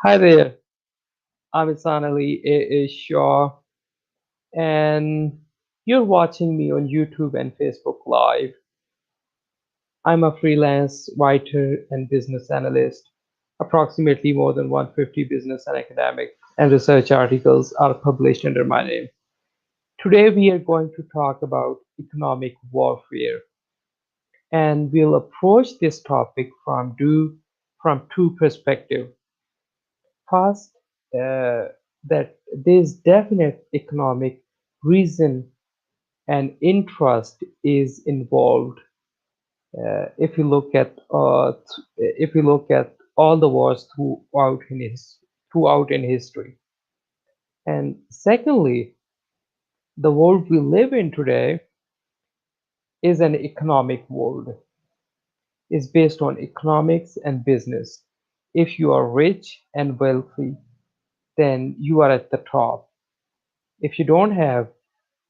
Hi there, I'm Ahsan is Shaw, and you're watching me on YouTube and Facebook Live. I'm a freelance writer and business analyst. Approximately more than 150 business and academic and research articles are published under my name. Today, we are going to talk about economic warfare, and we'll approach this topic from two perspectives. First, that there's definite economic reason and interest is involved. If you look at all the wars throughout in history, and secondly, the world we live in today is an economic world. Is based on economics and business. If you are rich and wealthy, then you are at the top. If you don't have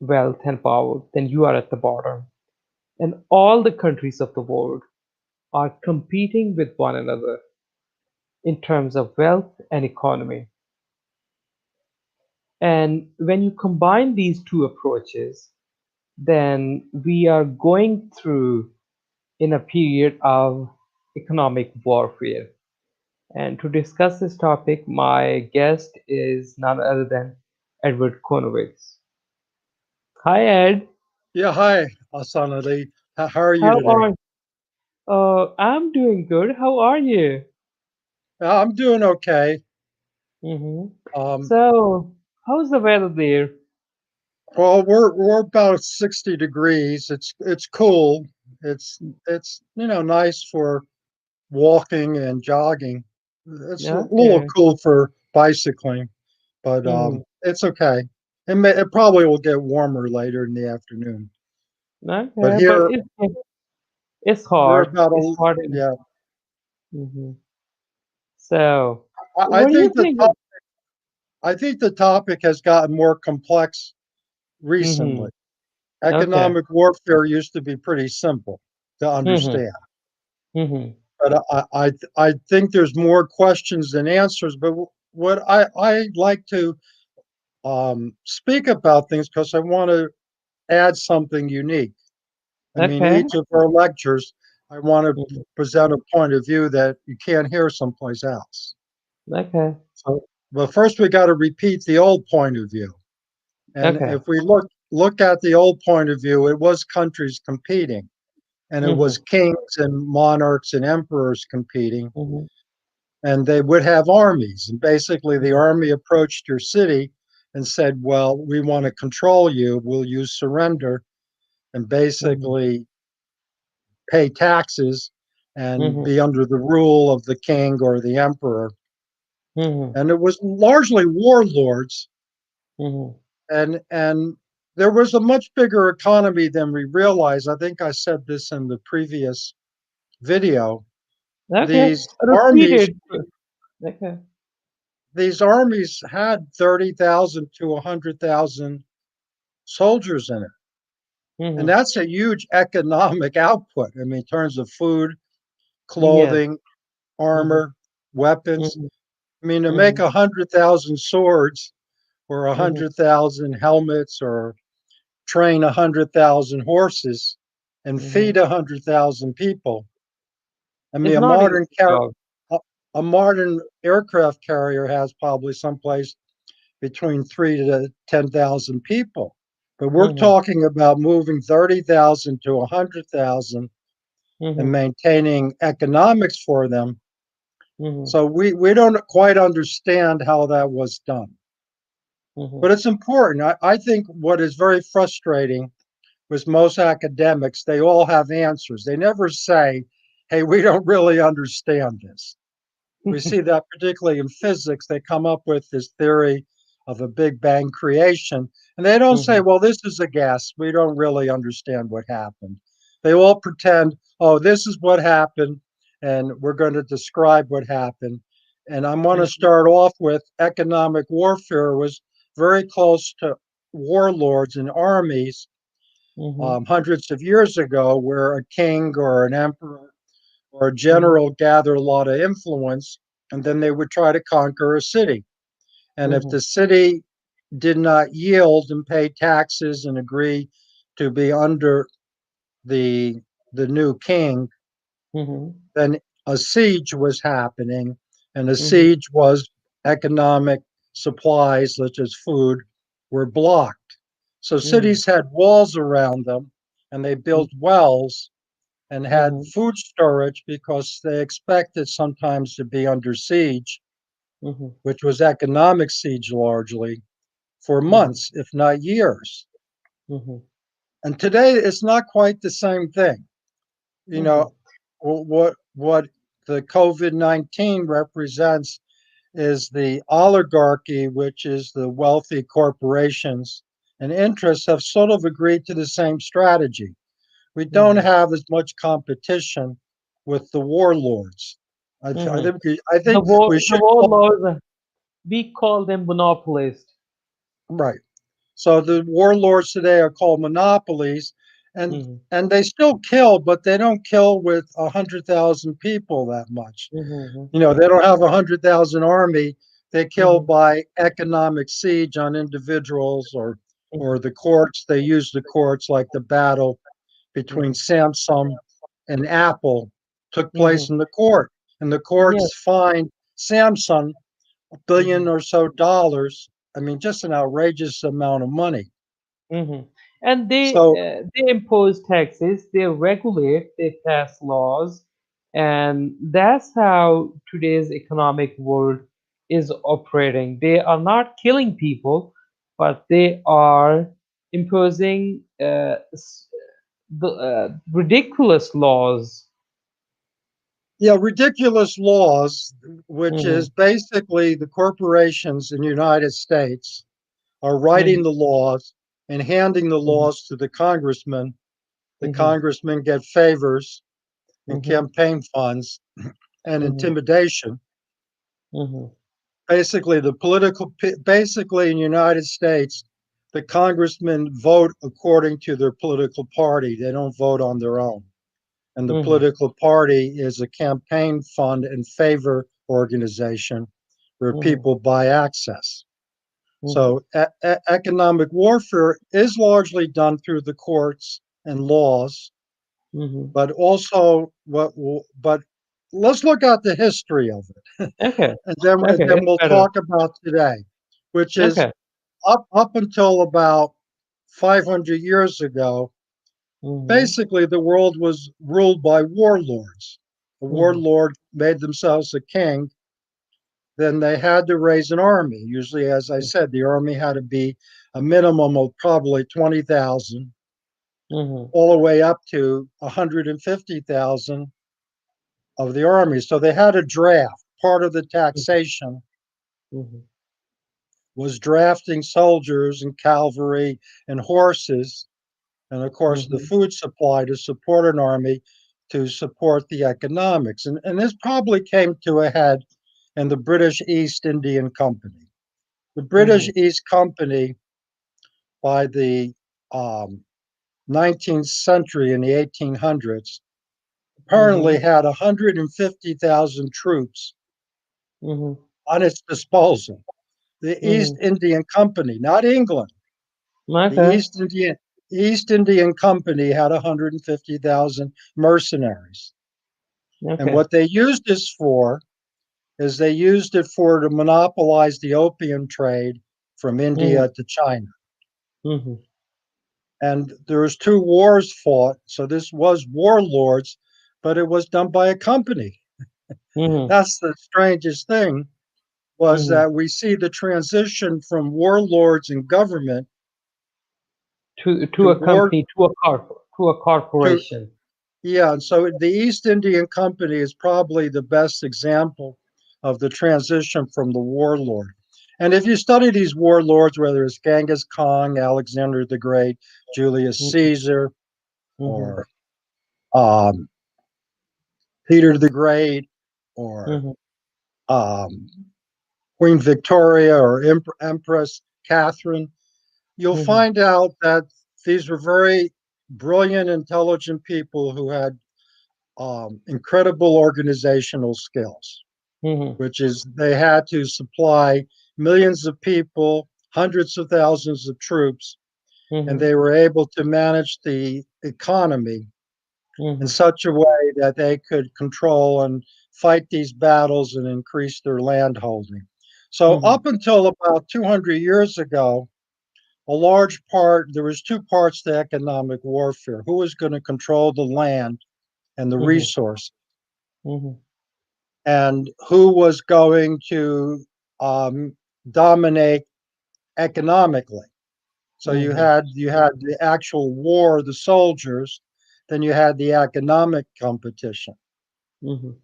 wealth and power, then you are at the bottom. And all the countries of the world are competing with one another in terms of wealth and economy. And when you combine these two approaches, then we are going through in a period of economic warfare. And to discuss this topic, my guest is none other than Edward Konowicz. Hi, Ed. Yeah, hi, Ahsan Ali. How are you How today? are I'm doing good. How are you? I'm doing okay. hmm Um, So, how's the weather there? well, we're about 60 degrees. It's cool. It's nice for walking and jogging. It's a little Okay. cool for bicycling, but hmm it's okay. It probably will get warmer later in the afternoon. But Okay, but here it's we're hot. about It's a hot in. yeah. hmm So, I what do you think think? I think the topic has gotten more complex Mm-hmm. recently. Okay. Economic warfare used to be pretty simple to Mm-hmm. understand, Mm-hmm. but I think there's more questions than answers. But what I like to speak about things because I want to add something unique. I mean, Okay. each of our lectures, I want to hmm present a point of view that you can't hear someplace else. Okay. So, but first we got to repeat the old point of view. And Okay. if we look at the old point of view, it was countries competing, and it Mm-hmm. was kings and monarchs and emperors competing, Mm-hmm. and they would have armies. And basically, the army approached your city and said, "Well, we want to control you. Will you surrender and Mm-hmm. basically pay taxes and Mm-hmm. be under the rule of the king or the emperor?" Mm-hmm. And it was largely warlords, Mm-hmm. and there was a much bigger economy than we realized. I think I said this in the previous video. Okay. These Repeat armies it. Okay. these armies had 30,000 to 100,000 soldiers in it. And Mm-hmm. that's a huge economic output. I mean, in terms of food, Yes. clothing, Mm-hmm. armor, weapons. Mm-hmm. I mean, to make Mm-hmm. 100,000 swords or Mm-hmm. 100,000 helmets or train 100,000 horses and Mm-hmm. feed 100,000 people. I mean, It's not easy job. a modern aircraft carrier has probably someplace between 3 to 10,000 people. But we're Mm-hmm. talking about moving 30,000 to 100,000 and Mm-hmm. maintaining economics for them. Mm-hmm. So we don't quite understand how that was done. Mm-hmm. But it's important. I think what is very frustrating with most academics, they all have answers. They never say, hey, we don't really understand this. We see that particularly in physics, they come up with this theory of a Big Bang creation, and they don't say, Mm-hmm. well, this is a gas. We don't really understand what happened. They all pretend, oh, this is what happened, and we're going to describe what happened. And I want to Mm-hmm. start off with economic warfare was very close to warlords and armies Mm-hmm. hundreds of years ago, where a king or an emperor or a Mm-hmm. general gathered a lot of influence and then they would try to conquer a city. And if the Mhm. city did not yield and pay taxes and agree to be under the the new king, Mhm. then a siege was happening, and a Mhm. siege was economic supplies such as food were blocked. So Mhm. cities had walls around them, and they built wells and had Mhm. food storage because they expected sometimes to be under siege, Mhm. which was economic siege largely, for Mhm. months, if not years. Mhm. And today, it's not quite the same thing. You know, Mhm. what the COVID-19 represents is the oligarchy, which is the wealthy corporations and interests have sort of agreed to the same strategy. We don't Mhm. have as much competition with the warlords. Mhm. I think we The should call warlords, we call them monopolists. right. So the warlords today are called monopolies, and Mhm. and they still kill, but they don't kill with 100,000 people that much. Mhm. You know, they don't have 100,000 army. They kill Mhm. by economic siege on individuals or Mhm. the courts. They use the courts like the battle between Mhm. Samsung and Apple took place Mhm. in the court, and the Yes. courts fined Samsung a billion Mhm. or so dollars. I mean, just an outrageous amount of money. Mhm. And So, they impose taxes, they regulate, they pass laws, and that's how today's economic world is operating. They are not killing people, but they are imposing the ridiculous laws. yeah, ridiculous laws, which is Mhm. basically the corporations in the United States are writing Mhm. the laws and handing the Mhm. laws to the congressman. The Mhm. congressmen get favors and Mhm. campaign funds and Mhm. intimidation. Mhm. Basically in the United States, the congressmen vote according to their political party. They don't vote on their own. And the Mhm. political party is a campaign fund and favor organization where Mhm. people buy access. Mhm. So economic warfare is largely done through the courts and laws, Mhm. but also but let's look at the history of it, Okay. and Okay. then It's we'll better. talk about today, which is Okay. up until about 500 years ago. Mhm. Basically, the world was ruled by warlords. The Mhm. warlord made themselves a king. Then they had to raise an army. Usually, as I said, the army had to be a minimum of probably 20,000, Mhm. all the way up to 150,000 of the army. So they had a draft. Part of the taxation Mhm. was drafting soldiers and cavalry and horses, and of course, the Mhm. food supply to support an army to support the economics. And this probably came to a head in the British East Indian Company. The British Mhm. East Company, by the um, 19th century in the 1800s, apparently Mhm. had 150,000 troops Mhm. on its disposal. The East Mhm. Indian Company, not England, the Okay. East Indian Company had 150,000 mercenaries. And Okay. what they used this for is they used it for to monopolize the opium trade from Mhm. India to China. Mhm. And there was two wars fought, so this was warlords, but it was done by a company. Mhm. That's the strangest thing was Mhm. that we see the transition from warlords and government To to a war company, to a to corporation. yeah. So the East Indian Company is probably the best example of the transition from the warlord. And if you study these warlords, whether it's Genghis Khan, Alexander the Great, Julius Mhm. Caesar, Mhm. or um, Peter the Great, or Mhm. um, Queen Victoria, or Empress Catherine, you'll Mhm. find out that these were very brilliant, intelligent people who had incredible organizational skills. Mhm. which is they had to supply millions of people, hundreds of thousands of troops, and Mhm. they were able to manage the economy in Mhm. such a way that they could control and fight these battles and increase their land holding. So Mhm. up until about 200 years ago, a large part, there was two parts to economic warfare. Who was going to control the land and the Mhm. resource, Mhm. and who was going to um, dominate economically. So Mhm. you had the actual war, the soldiers, then you had the economic competition, Mhm.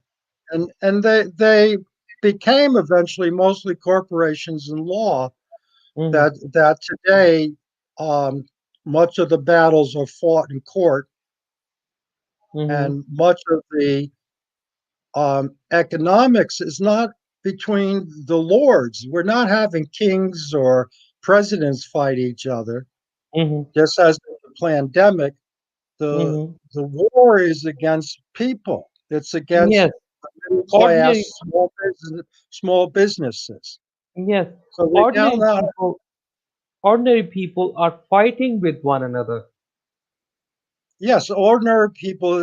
and they became eventually mostly corporations and law. Mhm. That today, um, much of the battles are fought in court, Mhm. and much of the economics is not between the lords. We're not having kings or presidents fight each other. Mhm. Just as the pandemic, the Mhm. the war is against people. It's against Yes. middle class, Ordinary. small businesses. Yes. So they now Ordinary not people. Ordinary people are fighting with one another. yes, ordinary people.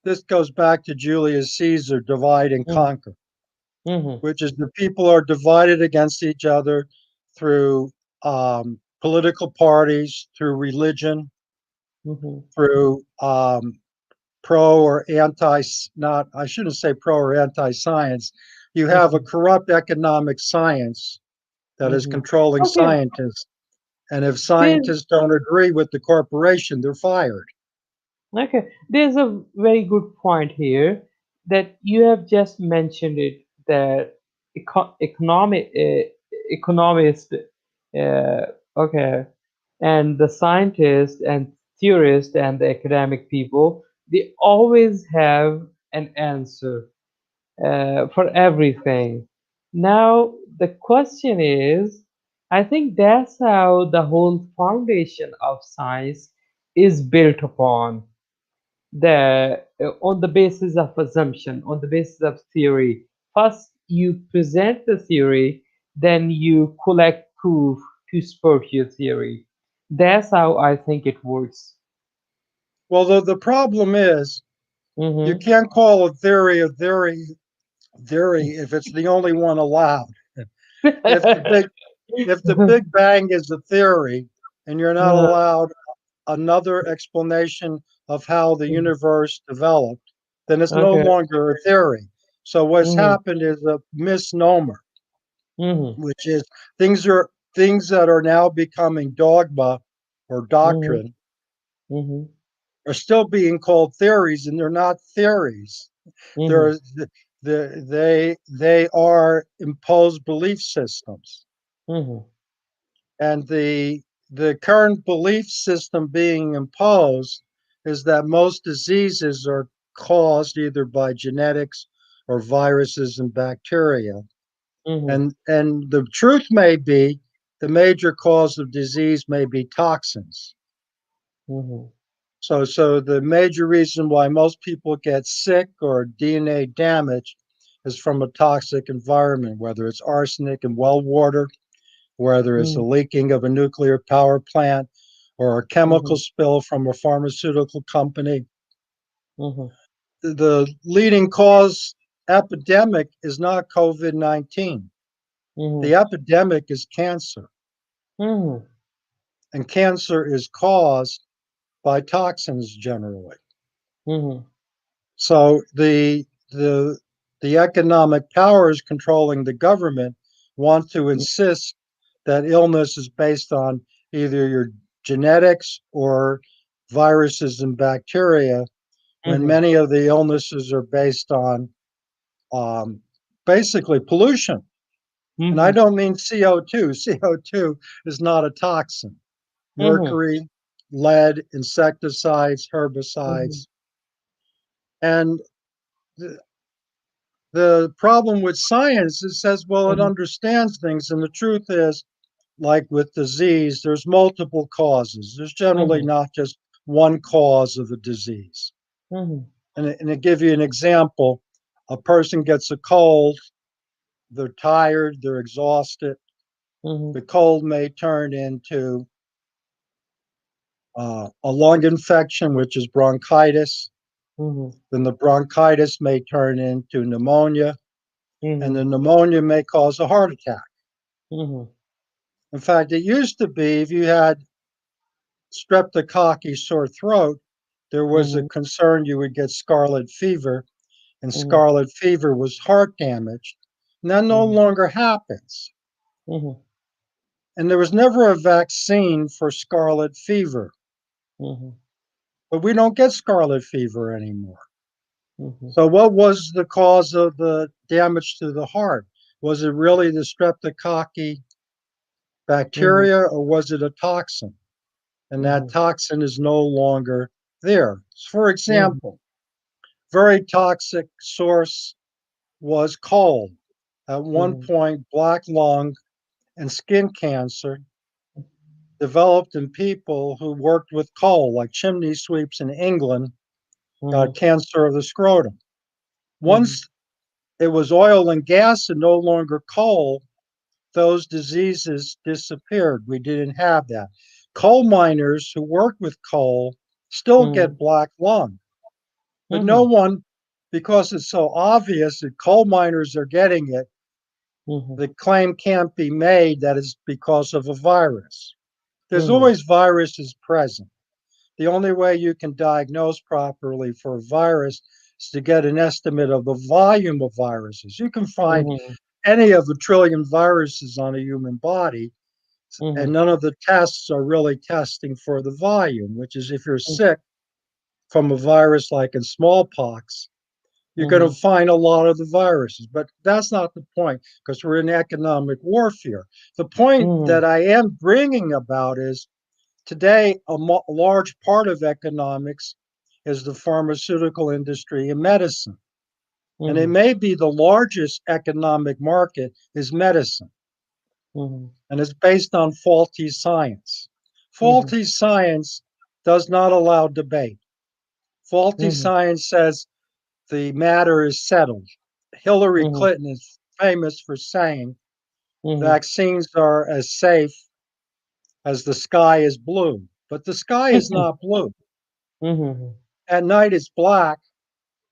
This goes back to Julius Caesar, divide and Mhm. conquer, Mhm. which is the people are divided against each other through political parties, through religion, Mhm. through pro or anti, not, I shouldn't say pro or anti science. You have a Mhm. corrupt economic science that is Mhm. controlling Okay. scientists. And if There's scientists don't agree with the corporation, they're fired. Okay, there's a very good point here that you have just mentioned it that economist, okay, and the scientists and theorists and the academic people, they always have an answer for everything. Now, the question is, I think that's how the whole foundation of science is built upon on the basis of assumption, on the basis of theory. First, you present the theory, then you collect proof to support your theory. That's how I think it works. Well, the problem is you Mm-hmm. can't call a theory if it's the only one allowed. If the big if the Big Bang is a theory and you're not allowed another explanation of how the universe developed, then it's no Okay. longer a theory. So what's Mm-hmm. happened is a misnomer, Mm-hmm. which is things that are now becoming dogma or Mm-hmm. doctrine Mm-hmm. are still being called theories, and they're not theories. Mm-hmm. They're they are imposed belief systems, Mm-hmm. and the current belief system being imposed is that most diseases are caused either by genetics or viruses and bacteria. Mm-hmm. And the truth may be the major cause of disease may be toxins. Mm-hmm. So the major reason why most people get sick or DNA damage is from a toxic environment, whether it's arsenic in well water, whether it's the leaking of a nuclear power plant or a chemical Mm-hmm. spill from a pharmaceutical company. Mm-hmm. The leading cause epidemic is not COVID 19. The Mm-hmm. epidemic is cancer, Mm-hmm. and cancer is caused by toxins generally. Mm-hmm. So the economic powers controlling the government want to insist that illness is based on either your genetics or viruses and bacteria, when Mm-hmm. many of the illnesses are based on um, basically pollution. And I Mm-hmm. don't mean CO2. CO2 is not a toxin. Mm-hmm. Mercury, lead, insecticides, Mm-hmm. herbicides. And the problem with science, it says, well, it Mm-hmm. understands things. And the truth is, like with disease, there's multiple causes. There's generally Mm-hmm. not just one cause of a disease. Mm-hmm. And to give you an example, A person gets a cold, they're tired, they're exhausted. Mhm. The cold may turn into a lung infection, which is bronchitis. Mhm. Then the bronchitis may turn into pneumonia, and Mhm. the pneumonia may cause a heart attack. Mhm. In fact, it used to be if you had streptococcus sore throat, there was a Mhm. concern you would get scarlet fever, and Mhm. scarlet fever was heart damage. And that no Mhm. longer happens. Mhm. And there was never a vaccine for scarlet fever, Mhm. but we don't get scarlet fever anymore. Mhm. So, what was the cause of the damage to the heart? Was it really the streptococcus Mhm. bacteria or was it a toxin? And that Mhm. toxin is no longer there. For Mhm. example, very toxic source was coal. At one Mhm. point, black lung and skin cancer developed in people who worked with coal, like chimney sweeps in England, got Mhm. cancer of the scrotum. Mhm. Once it was oil and gas and no longer coal, those diseases disappeared. We didn't have that. Coal miners who work with coal still get Mhm. black lung, but no Mhm. one, because it's so obvious that coal miners are getting it, Mhm. the claim can't be made that it's because of a virus. There's Mhm. always viruses present. The only way you can diagnose properly for a virus is to get an estimate of the volume of viruses. You can find Mhm. any of the trillion viruses on a human body, and Mhm. none of the tests are really testing for the volume, which is if you're Mhm. sick from a virus like in smallpox, you're going to Mhm. find a lot of the viruses. But that's not the point because we're in economic warfare. The point Mhm. that I am bringing about is today, a large part of economics is the pharmaceutical industry and medicine. And it Mhm. may be the largest economic market is medicine, Mhm. and it's based on faulty science. Mhm. Faulty science does not allow debate. Faulty Mhm. science says the matter is settled. Hillary Mhm. Clinton is famous for saying Mhm. vaccines are as safe as the sky is blue, but the sky is not blue. Mhm. At night, it's black.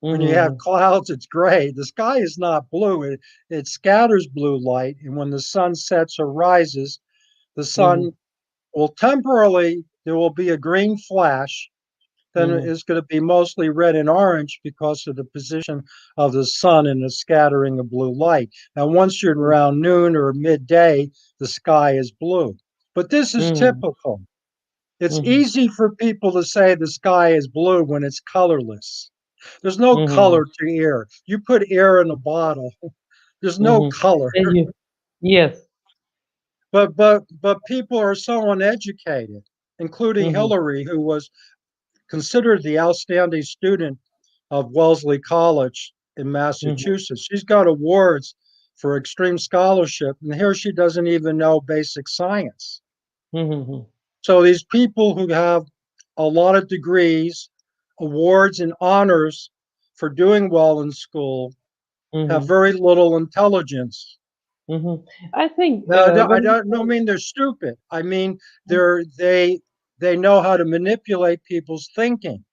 When you have Mhm. clouds, it's gray. The sky is not blue. It scatters blue light. And when the sun sets or rises, the Mhm. sun will temporarily, there will be a green flash. Then Mhm. it's going to be mostly red and orange because of the position of the sun and the scattering of blue light. Now, once you're around noon or midday, the sky is blue. But this is Mhm. typical. It's Mhm. easy for people to say the sky is blue when it's colorless. There's no Mhm. color to air. You put air in a bottle, there's no Mhm. color. And you, yes. But people are so uneducated, including Mhm. Hillary, who was considered the outstanding student of Wellesley College in Mhm. Massachusetts. She's got awards for extreme scholarship, and here she doesn't even know basic science. Mhm. So these people who have a lot of degrees, awards, and honors for doing well in school have Mhm. very little intelligence. Mhm. I think Now, I when we don't say, mean they're stupid. I mean they know how to manipulate people's thinking.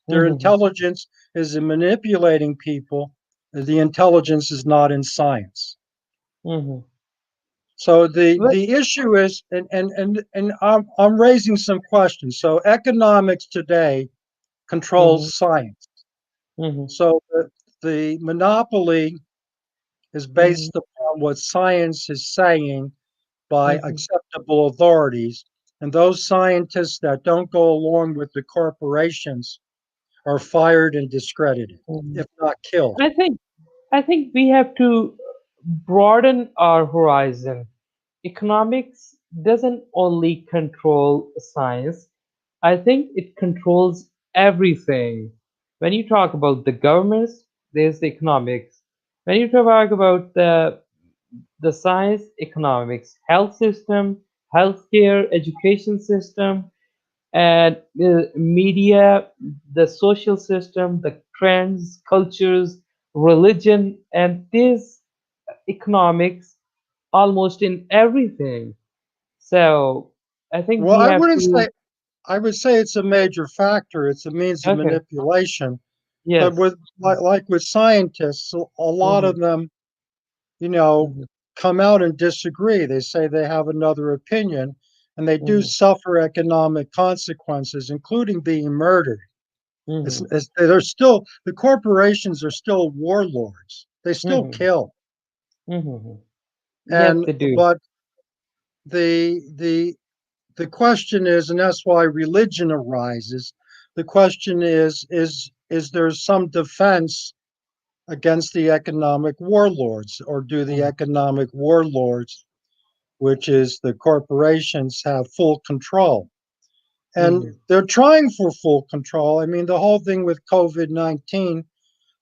Their Mhm. intelligence is in manipulating people. The intelligence is not in science. Mhm. So Well, the issue is, and I'm raising some questions. So economics today mhm. controls science. Mhm. So the monopoly is Mhm. based upon what science is saying by Mhm. acceptable authorities. And those scientists that don't go along with the corporations are fired and discredited, Mhm. if not killed. I think I think we have to broaden our horizon. Economics doesn't only control science. I think it controls everything. When you talk about the governments, there's the economics. When you talk about the science, economics, health system, healthcare, education system, and media, the social system, the trends, cultures, religion, and this economics almost in everything. So I think Well, we have to. I would say it's a major factor. It's a means of Okay. manipulation. But Yes. with like with scientists, a lot Mm-hmm. of them, you know, Mm-hmm. come out and disagree. They say they have another opinion, and they do Mm-hmm. suffer economic consequences, including being murdered. Mm-hmm. They're still the corporations are still warlords. They still Mm-hmm. kill, Mm-hmm. Yes, and they do. but the the the question is, and that's why religion arises. The question is there some defense against the economic warlords, or do the Mm-hmm. economic warlords, which is the corporations, have full control? And Mm-hmm. they're trying for full control. I mean, the whole thing with COVID-19,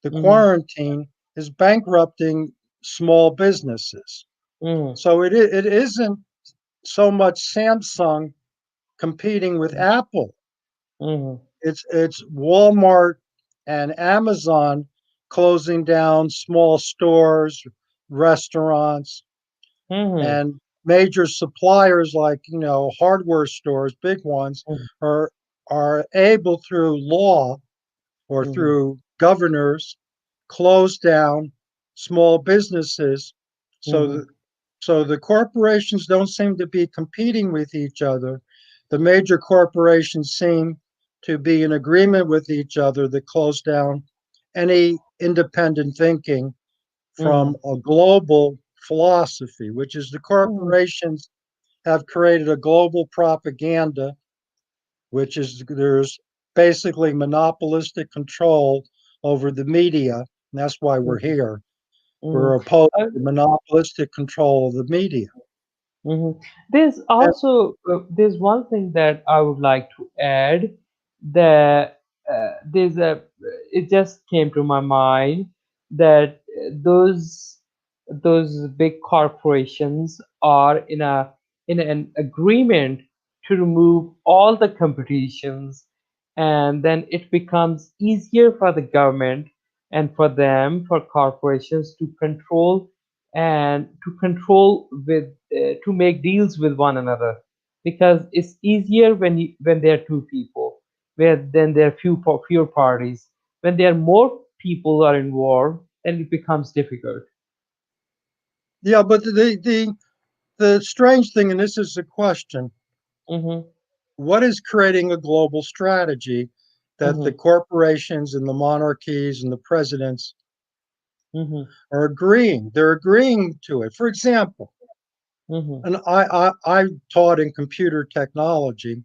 the Mm-hmm. quarantine, is bankrupting small businesses. Mm-hmm. So it isn't so much Samsung competing with Apple. Mm-hmm. It's Walmart and Amazon closing down small stores, restaurants, Mm-hmm. and major suppliers like hardware stores, big ones, are are able through law or Mm-hmm. through governors close down small businesses. So Mm-hmm. the, so the corporations don't seem to be competing with each other. The major corporations seem to be in agreement with each other that close down any independent thinking from Mm-hmm. a global philosophy, which is the Mm-hmm. corporations have created a global propaganda, which is there's basically monopolistic control over the media. And that's why we're Mm-hmm. here. Mm-hmm. We're opposed Uh, to monopolistic control of the media. mhm. There's And also there's one thing that I would like to add that there's a it just came to my mind that those big corporations are in an agreement to remove all the competitions, and then it becomes easier for the government and for corporations to control and to control with to make deals with one another, because it's easier when there are two people, where then there are fewer parties. When there are more people are involved, then it becomes difficult. yeah, but the strange thing, and this is the question, Mm-hmm. what is creating a global strategy that the Mm-hmm. corporations and the monarchies and the presidents Mm-hmm. are agreeing? They're agreeing to it. For example, Mm-hmm. and I taught in computer technology.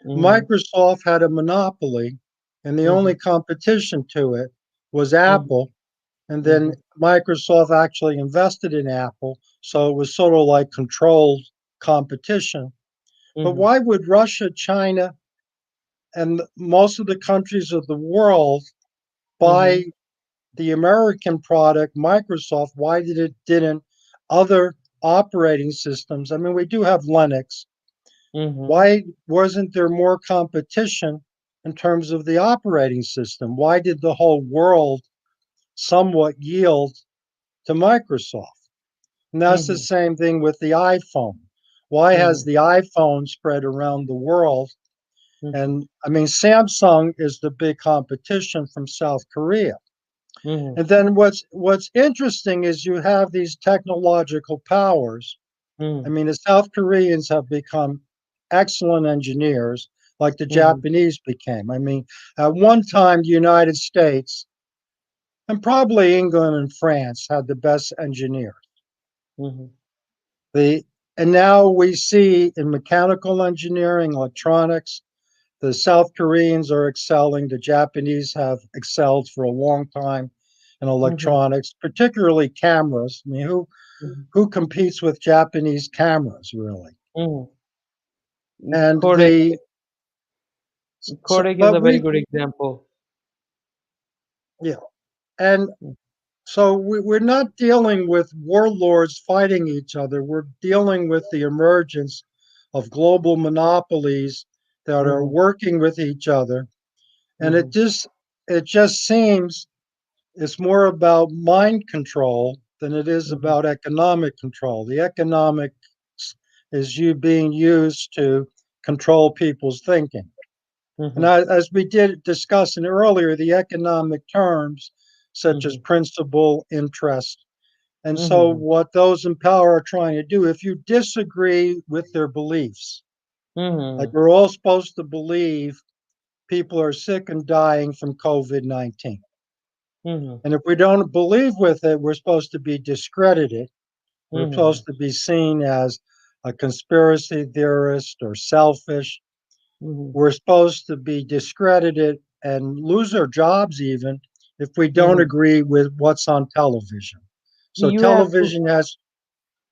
Mm-hmm. Microsoft had a monopoly, and the Mm-hmm. only competition to it was Mm-hmm. Apple. And then Microsoft actually invested in Apple, so it was sort of like controlled competition. But Mm-hmm. why would Russia, China, and most of the countries of the world Mm-hmm. buy the American product, Microsoft? Why didn't other operating systems? I mean, we do have Linux. Mm-hmm. Why wasn't there more competition in terms of the operating system? Why did the whole world somewhat yield to Microsoft? And that's the Mm-hmm. same thing with the iPhone. Why has Mm-hmm. the iPhone spread around the world? Mm-hmm. And I mean, Samsung is the big competition from South Korea. Mm-hmm. And then what's interesting is you have these technological powers. I Mm-hmm. mean, the South Koreans have become excellent engineers, like the Mm-hmm. Japanese became. I mean, at one time, the United States and probably England and France had the best engineers. Mm-hmm. The and now we see in mechanical engineering, electronics, the South Koreans are excelling. The Japanese have excelled for a long time in Mm-hmm. electronics, particularly cameras. I mean, who competes with Japanese cameras really? Mm-hmm. And Kodak, the so, Kodak is but a very we good example. yeah, and so we're not dealing with warlords fighting each other. We're dealing with the emergence of global monopolies that are Mm-hmm. working with each other, and Mm-hmm. it just seems It's more about mind control than it is Mhm. about economic control. The economics is you being used to control people's thinking. And Mhm. as we did discuss in earlier, the economic terms such as Mhm. principal, interest. And so, Mhm. what those in power are trying to do, if you disagree with their beliefs, like Mhm. we're all supposed to believe people are sick and dying from COVID 19. Mhm. And if we don't believe with it, we're supposed to be discredited. We're Mhm. supposed to be seen as a conspiracy theorist or selfish. Mhm. We're supposed to be discredited and lose our jobs even if we don't Mhm. agree with what's on television. So You have to. television has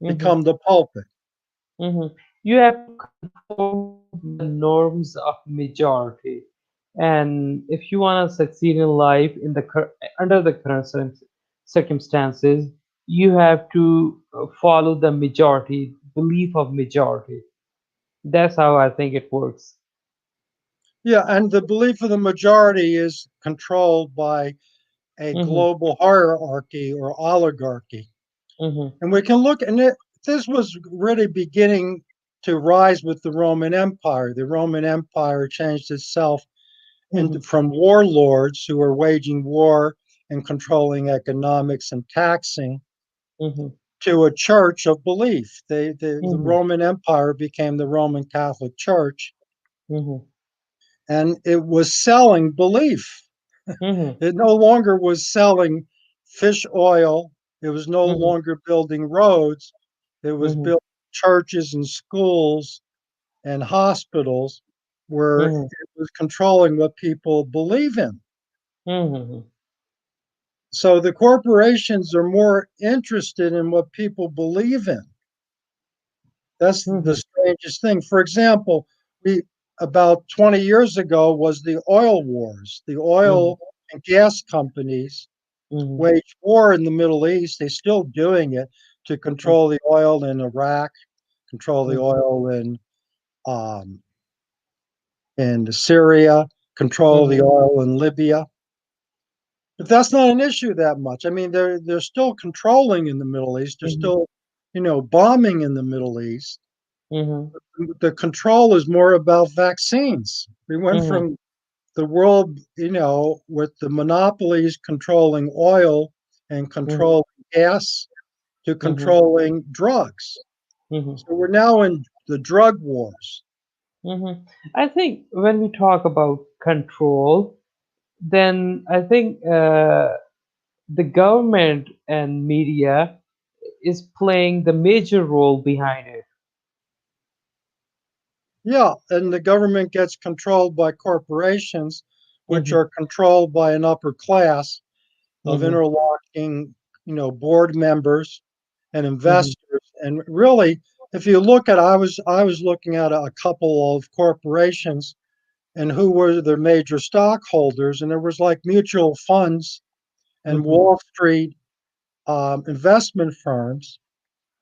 Mhm. become the pulpit. Mhm. You have to conform the norms of majority, and if you want to succeed in life in the under the current circumstances, you have to follow the majority belief of majority. That's how I think it works. Yeah, and the belief of the majority is controlled by a Mhm. global hierarchy or oligarchy. Mhm. And we can look, and this was really beginning to rise with the Roman Empire. The Roman Empire changed itself Mhm. from warlords who were waging war and controlling economics and taxing Mhm. to a church of belief. The Mhm. Roman Empire became the Roman Catholic Church, Mhm. and it was selling belief. Mhm. It no longer was selling fish oil. It was no Mhm. longer building roads. It was Mhm. building churches and schools and hospitals where Mhm. it was controlling what people believe in. Mhm. So the corporations are more interested in what people believe in. That's the Mhm. strangest thing. For example, we about 20 years ago was the oil wars. The Mhm. oil and gas companies Mhm. wage war in the Middle East. They're still doing it to Mhm. control the oil in Iraq, control the Mhm. oil um, in Syria, control the Mhm. oil in Libya. But that's not an issue that much. I mean, they're still controlling in the Middle East. They're Mhm. still, bombing in the Middle East. Mhm. The control is more about vaccines. We went Mhm. from the world, with the monopolies controlling oil and Mhm. controlling gas to Mhm. controlling drugs. Mhm. So we're now in the drug wars. Mhm. I think when we talk about control, then I think the government and media is playing the major role behind it. Yeah, and the government gets controlled by corporations, which Mhm. are controlled by an upper class of Mhm. interlocking, board members and Mhm. investors. And really, if you look at, I was looking at a couple of corporations and who were their major stockholders, and there was like mutual funds and Mhm. Wall Street investment firms.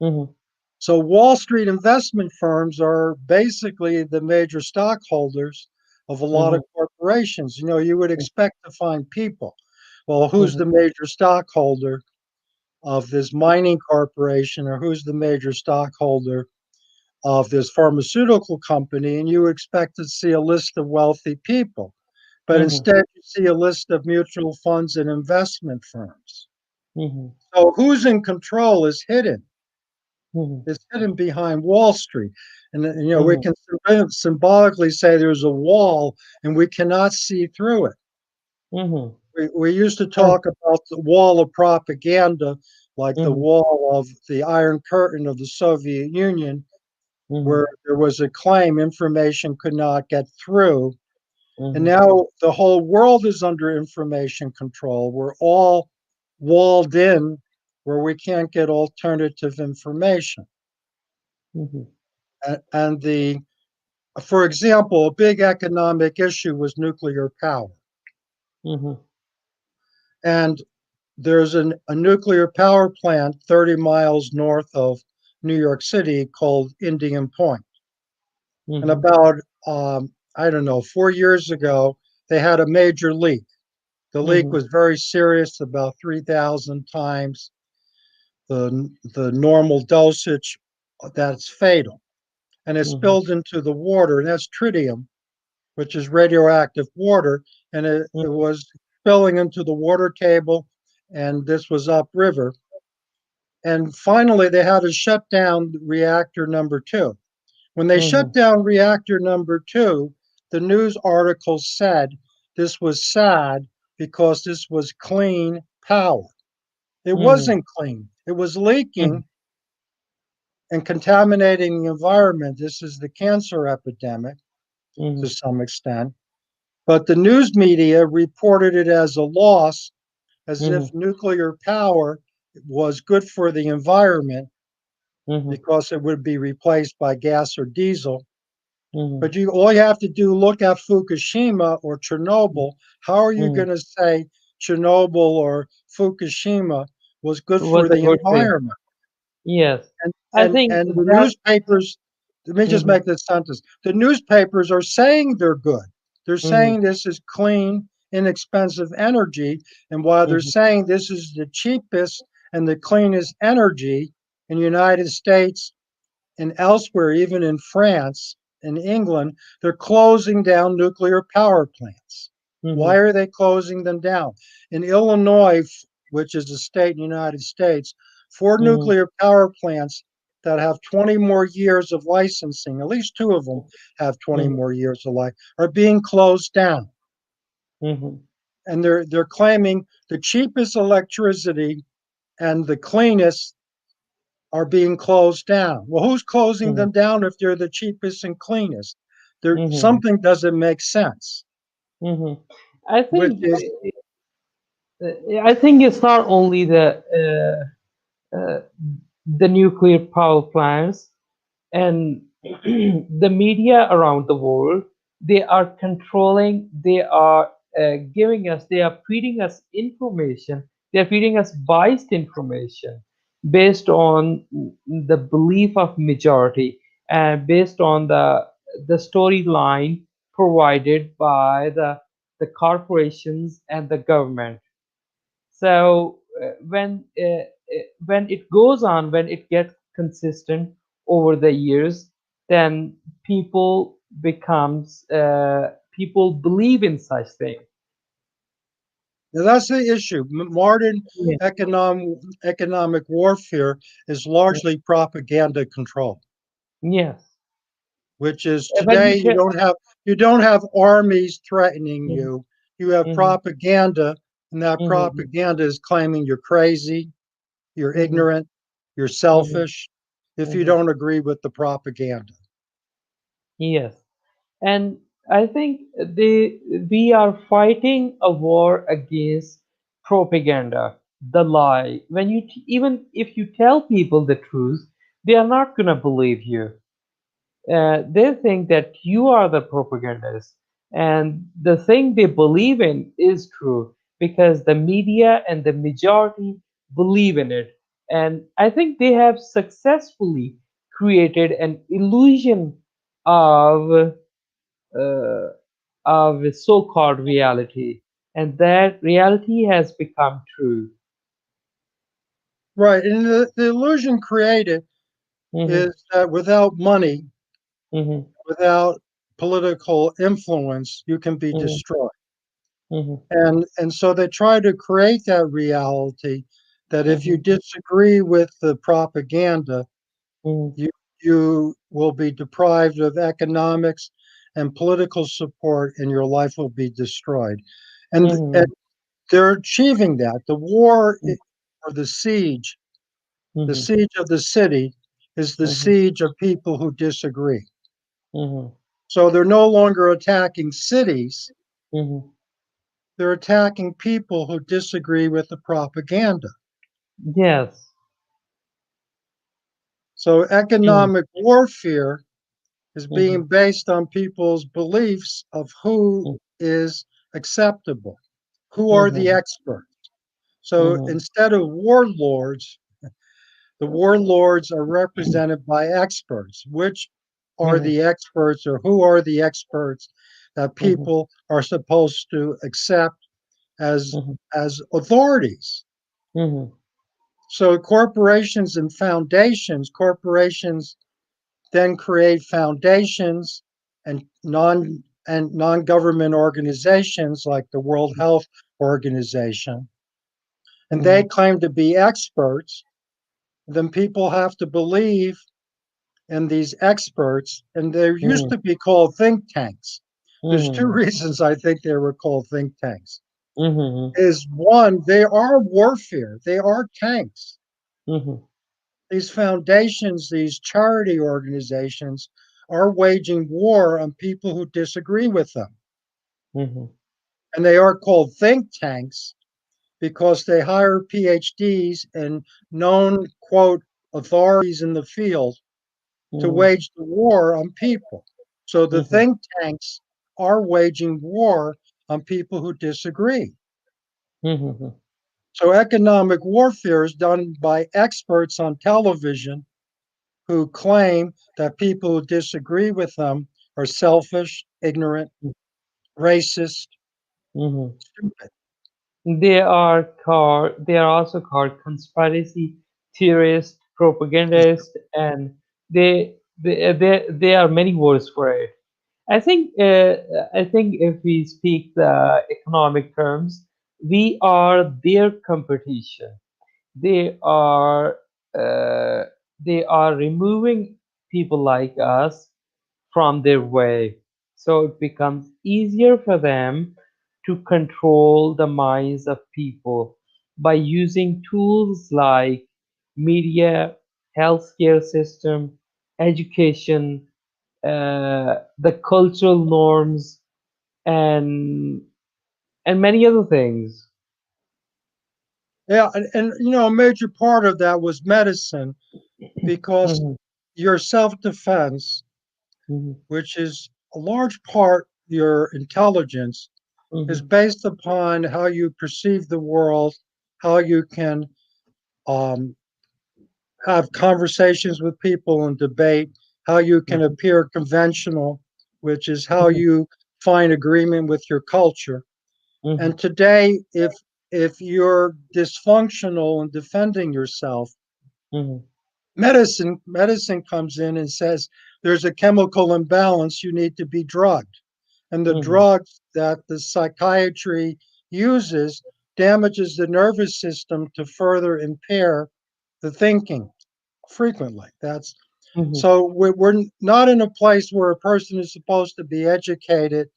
Mhm. So Wall Street investment firms are basically the major stockholders of a lot of Mhm. corporations. You would expect to find people. Well, who's Mhm. the major stockholder of this mining corporation, or who's the major stockholder of this pharmaceutical company? And you expect to see a list of wealthy people. But Mhm. instead, you see a list of mutual funds and investment firms. Mhm. So who's in control is hidden. Mhm. It's hidden behind Wall Street. And, we Mhm. can symbolically say there's a wall and we cannot see through it. Mhm. We used to Uh, talk about the wall of propaganda, like the mhm. wall of the Iron Curtain of the Soviet Union, Mhm. where there was a claim information could not get through. And Mhm. now the whole world is under information control. We're all walled in where we can't get alternative information. Mhm. And for example, a big economic issue was nuclear power. Mhm. And there's a nuclear power plant 30 miles north of New York City called Indian Point. And Mhm. about, I don't know, 4 years ago, they had a major leak. The leak Mhm. was very serious, about 3,000 times the normal dosage that's fatal. And it Mhm. spilled into the water, and that's tritium, which is radioactive water, and it Mhm. was spilling into the water table, and this was upriver. And finally, they had to shut down reactor number two. When they shut Mhm. down reactor number two, the news articles said this was sad because this was clean power. It Mhm. wasn't clean, it was Mhm. leaking and contaminating the environment. This is the cancer epidemic to Mhm. some extent. But the news media reported it as a loss, as if Mhm. nuclear power was good for the environment Mhm. because it would be replaced by gas or diesel. Mhm. But all you have to do look at Fukushima or Chernobyl. How are you Mhm. going to say Chernobyl or Fukushima was good Was for a the good thing. environment? Yes, And I think the that. newspapers, let me just Mhm. make this sentence. The newspapers are saying they're good. They're Mhm. saying this is clean, inexpensive energy. And while they're Mhm. saying this is the cheapest and the cleanest energy in the United States and elsewhere, even in France and England, they're closing down nuclear power plants. Why Mhm. are they closing them down? In Illinois, which is a state in the United States, four Mhm. nuclear power plants that have 20 more years of licensing, at least two of them have 20 Mhm. more years of life, are being closed down. Mhm. And they're claiming the cheapest electricity and the cleanest are being closed down. Well, who's closing Mhm. them down if they're the cheapest and cleanest? There Mhm. something doesn't make sense. Mhm. I Which think is I think it's not only the nuclear power plants and the media around the world. They are controlling. They are giving us. They are feeding us information. They are feeding us biased information based on the belief of majority and based on the storyline provided by the corporations and the government. So when it goes on, when it gets consistent over the years, then people believe in such things. that's the issue. Modern Yeah. economic warfare is largely propaganda control, Yes. which is When today you tell. you don't have armies threatening Mhm. you. You have Mhm. propaganda, and that Mhm. propaganda is claiming you're crazy, you're Mhm. ignorant, you're Mhm. selfish if you Mhm. don't agree with the propaganda. Yes. And I think we are fighting a war against propaganda, the lie. When even if you tell people the truth, they are not gonna believe you. They think that you are the propagandist, and the thing they believe in is true because the media and the majority believe in it. And I think they have successfully created an illusion of uh, of so-called reality, and that reality has become true. Right. And the illusion created Hmm. is that without money, Hmm. without political influence, you can be Hmm. destroyed. Hmm. And so they try to create that reality that if you Hmm. disagree with the propaganda, Hmm. you you will be deprived of economics and political support and your life will be destroyed. And Hmm. they're achieving that. The war Hmm. or the Hmm. siege of the city is the Hmm. siege of people who disagree. Hmm. So they're no longer attacking cities, Hmm. they're attacking people who disagree with the propaganda. Yes. So Hmm. economic warfare is Hmm. being based on people's beliefs of who is acceptable, who are the Hmm. experts. So Hmm. instead of warlords, the warlords are represented by experts. Which are Hmm. the experts or who are the experts that Hmm. people are supposed to accept as mhm, as authorities. mhm, So corporations then create foundations and non-government organizations like the World Health Organization, and they mhm, claim to be experts. Then people have to believe in these experts, and they used mhm, to be called think tanks. There's two mhm, reasons I think they were called think tanks. mhm, Is one, they are warfare. They are tanks. mhm, These foundations, these charity organizations are waging war on people who disagree with them. mhm, And they are called think tanks because they hire PhDs and known, quote, authorities in the field to mhm, wage the war on people. So the mhm, think tanks are waging war on people who disagree. mhm, So economic warfare is done by experts on television who claim that people who disagree with them are selfish, ignorant, racist, mhm. stupid. They are also called conspiracy theorists, propagandists, and there are many words for it. I think I think if we speak the economic terms, we are their competition. They are uh, they are removing people like us from their way. So it becomes easier for them to control the minds of people by using tools like media, healthcare system, education, the cultural norms, and many other things. Yeah, and a major part of that was medicine because Mhm, your self defense, mhm, which is a large part your intelligence, is mhm, based upon how you perceive the world, how you can um, have conversations with people and debate, how you can mhm, appear conventional, which is how mhm, you find agreement with your culture. mhm, And today, if you're dysfunctional in defending yourself, mhm, medicine comes in and says there's a chemical imbalance, you need to be drugged. And the mhm, drugs that the psychiatry uses damages the nervous system to further impair the thinking frequently. That's mhm, so we're not in a place where a person is supposed to be educated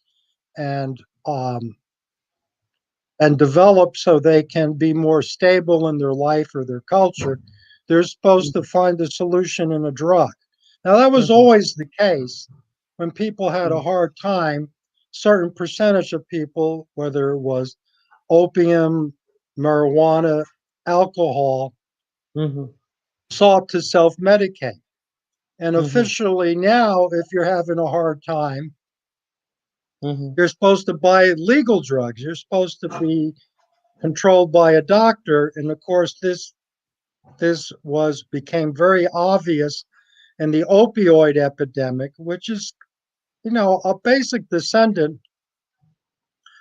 and um, and develop so they can be more stable in their life or their culture. They're supposed to find a solution in a drug. Now, that was mhm, always the case when people had a mhm, hard time. Certain percentage of people, whether it was opium, marijuana, alcohol, mhm, sought to self medicate. And mhm, officially now, if you're having a hard time, mhm, you're supposed to buy legal drugs. You're supposed to be controlled by a doctor. And of course, this was became very obvious in the opioid epidemic, which is a basic descendant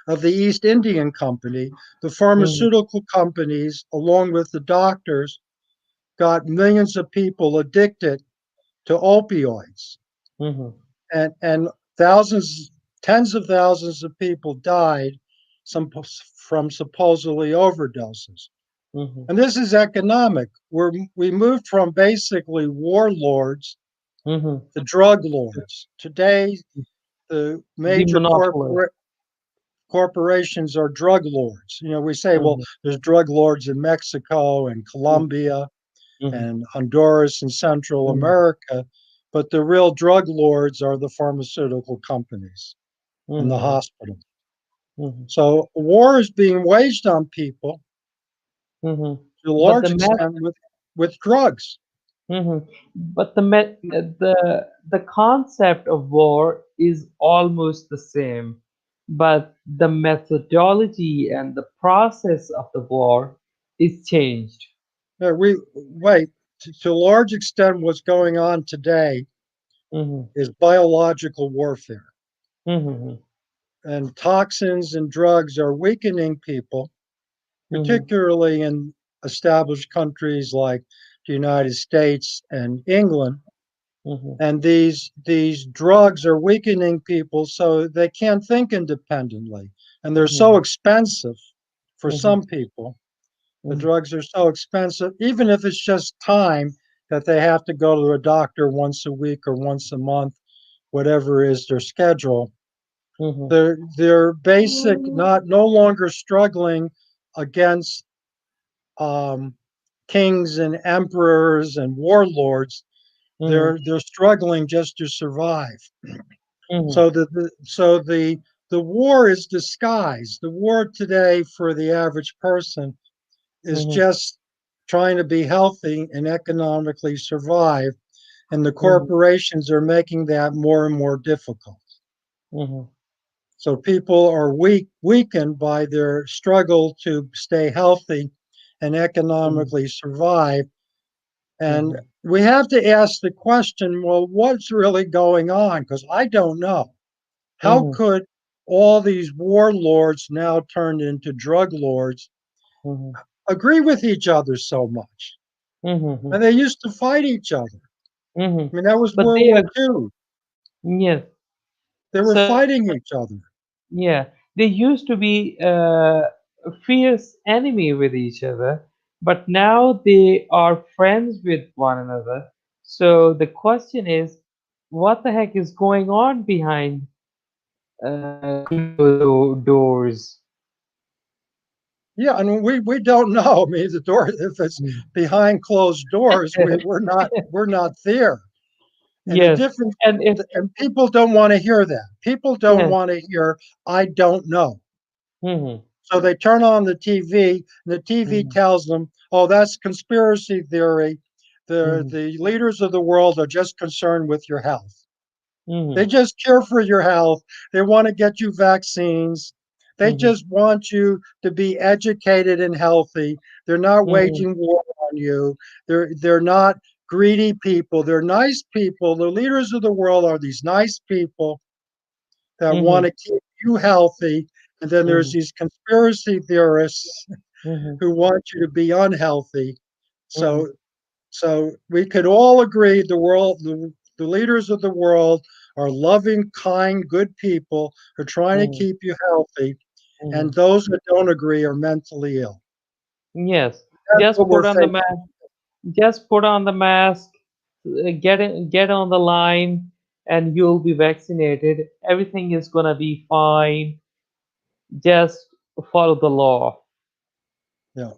of the East Indian Company. The mhm, pharmaceutical companies, along with the doctors, got millions of people addicted to opioids, mhm, and thousands, tens of thousands of people died some from supposedly overdoses. mhm, And this is economic. We moved from basically warlords mhm. to drug lords. Today, the The major monopoly. corporations are drug lords. We say, well, Mhm, there's drug lords in Mexico and mhm, Colombia mhm, and Honduras and Central mhm, America, but the real drug lords are the pharmaceutical companies and the mhm, hospitals. mhm, So war is being waged on people mhm. to a But the large met, extent with drugs. mhm. But the concept of war is almost the same, but the methodology and the process of the war is changed. Yeah, we wait to a large extent. What's going on today Mhm, is biological warfare. mhm, and toxins and drugs are weakening people, Mhm. particularly in established countries like the United States and England. Mhm. And these drugs are weakening people so they can't think independently. And they're so Mhm. expensive for Mhm. some people. The Mhm. drugs are so expensive, even if it's just time that they have to go to a doctor once a week or once a month, whatever is their schedule. Mhm. They're basic, not no longer struggling against um, kings and emperors and warlords. Mhm. They're struggling just to survive. Mhm. So the war is disguised. The war today for the average person is Mhm. just trying to be healthy and economically survive, and the Mhm. corporations are making that more and more difficult. Mhm. So people are weakened by their struggle to stay healthy and Mhm. economically survive. And Mhm. we have to ask the question, well, what's really going on? Because I don't know. How Mhm. could all these warlords now turned into drug lords Mhm. agree with each other so much? Mhm. And they used to fight each other. Mhm. I mean, that was But World they War are, II. yes. They were So fighting each other. yeah, they used to be a fierce enemy with each other, but now they are friends with one another. So the question is, what the heck is going on behind closed doors? Yeah, and we don't know. I mean, the door, if it's Mm. behind closed doors, we're not there. And the Yes, difference, and if and people don't want to hear that. People don't yes, want to hear, I don't know. hmm So they turn on the TV, and the TV hmm tells them, oh, that's conspiracy theory. hmm The leaders of the world are just concerned with your health. They hmm just care for your health. They want to get you vaccines. They hmm just want you to be educated and healthy. They're not hmm waging war on you. They're not greedy people. They're nice people. The leaders of the world are these nice people that want hmm to keep you healthy. And then there's hmm these conspiracy theorists hmm who want you to be unhealthy. hmm So so we could all agree the leaders of the world are loving, kind, good people who are trying to hmm keep you healthy, and hmm those that don't agree are mentally ill. yes, That's just what we're put on the facing. mask. Just put on the mask, get on the line, and you'll be vaccinated. Everything is gonna be fine. Just follow the law. Yeah.